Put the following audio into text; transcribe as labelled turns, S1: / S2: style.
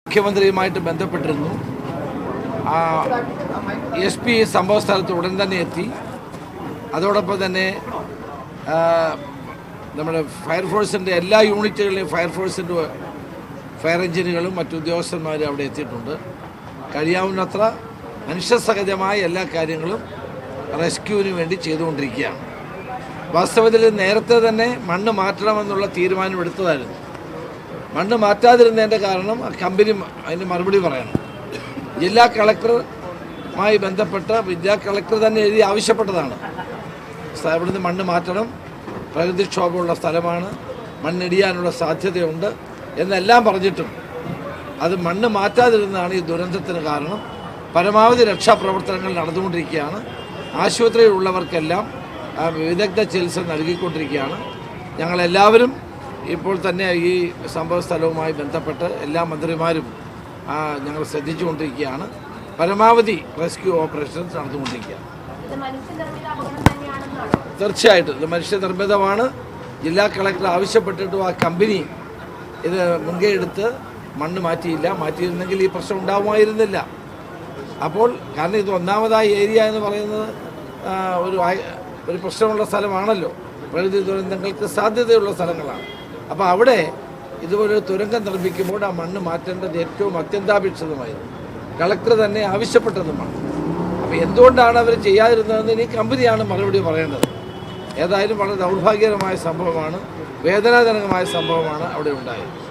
S1: മുഖ്യമന്ത്രിയുമായിട്ട് ബന്ധപ്പെട്ടിരുന്നു. SP സംഭവ സ്ഥലത്ത് ഉടൻ തന്നെ എത്തി. അതോടൊപ്പം തന്നെ നമ്മുടെ ഫയർഫോഴ്സിൻ്റെ എല്ലാ യൂണിറ്റുകളിലെയും ഫയർഫോഴ്സിൻ്റെ ഫയർ എഞ്ചിനുകളും മറ്റു ഉദ്യോഗസ്ഥന്മാരും അവിടെ എത്തിയിട്ടുണ്ട്. കഴിയാവുന്നത്ര മനുഷ്യസഹജമായ എല്ലാ കാര്യങ്ങളും റെസ്ക്യൂവിന് വേണ്ടി ചെയ്തുകൊണ്ടിരിക്കുകയാണ്. വാസ്തവത്തിൽ നേരത്തെ തന്നെ മണ്ണ് മാറ്റണമെന്നുള്ള തീരുമാനമെടുത്തതായിരുന്നു. മണ്ണ് മാറ്റാതിരുന്നതിൻ്റെ കാരണം കമ്പനി അതിന് മറുപടി പറയണം. ജില്ലാ കളക്ടറുമായി ബന്ധപ്പെട്ട് ജില്ലാ കളക്ടർ തന്നെ എഴുതി ആവശ്യപ്പെട്ടതാണ്. ഇവിടുന്ന് മണ്ണ് മാറ്റണം, പ്രകൃതിക്ഷോഭമുള്ള സ്ഥലമാണ്, മണ്ണിടിയാനുള്ള സാധ്യതയുണ്ട് എന്നെല്ലാം പറഞ്ഞിട്ടും അത് മണ്ണ് മാറ്റാതിരുന്നതാണ് ഈ ദുരന്തത്തിന് കാരണം. പരമാവധി രക്ഷാപ്രവർത്തനങ്ങൾ നടന്നുകൊണ്ടിരിക്കുകയാണ്. ആശുപത്രിയിലുള്ളവർക്കെല്ലാം വിദഗ്ധ ചികിത്സ നൽകിക്കൊണ്ടിരിക്കുകയാണ്. ഞങ്ങളെല്ലാവരും ഇപ്പോൾ തന്നെ ഈ സംഭവ സ്ഥലവുമായി ബന്ധപ്പെട്ട് എല്ലാ മന്ത്രിമാരും ഞങ്ങൾ ശ്രദ്ധിച്ചുകൊണ്ടിരിക്കുകയാണ്. പരമാവധി റെസ്ക്യൂ ഓപ്പറേഷൻസ് നടന്നുകൊണ്ടിരിക്കുകയാണ്. തീർച്ചയായിട്ടും ഇത് മനുഷ്യനിർമ്മിതമാണ്. ജില്ലാ കളക്ടർ ആവശ്യപ്പെട്ടിട്ടും ആ കമ്പനി ഇത് മുൻകൈ എടുത്ത് മണ്ണ് മാറ്റിയില്ല. മാറ്റിയിരുന്നെങ്കിൽ ഈ പ്രശ്നം ഉണ്ടാവുമായിരുന്നില്ല. അപ്പോൾ കാരണം ഇത് ഒന്നാമതായ ഏരിയ എന്ന് പറയുന്നത് ഒരു പ്രശ്നമുള്ള സ്ഥലമാണല്ലോ, പ്രകൃതി ദുരന്തങ്ങൾക്ക് സാധ്യതയുള്ള സ്ഥലങ്ങളാണ്. അപ്പോൾ അവിടെ ഇതുപോലെ തുരങ്കം നിർമ്മിക്കുമ്പോൾ ആ മണ്ണ് മാറ്റേണ്ടത് ഏറ്റവും അത്യന്താപേക്ഷിതമായിരുന്നു. കളക്ടർ തന്നെ ആവശ്യപ്പെട്ടതുമാണ്. അപ്പോൾ എന്തുകൊണ്ടാണ് അവർ ചെയ്യാതിരുന്നതെന്ന് ഇനി കമ്പനിയാണ് മറുപടി പറയേണ്ടത്. ഏതായാലും വളരെ ദൗർഭാഗ്യകരമായ സംഭവമാണ്, വേദനാജനകമായ സംഭവമാണ് അവിടെ ഉണ്ടായത്.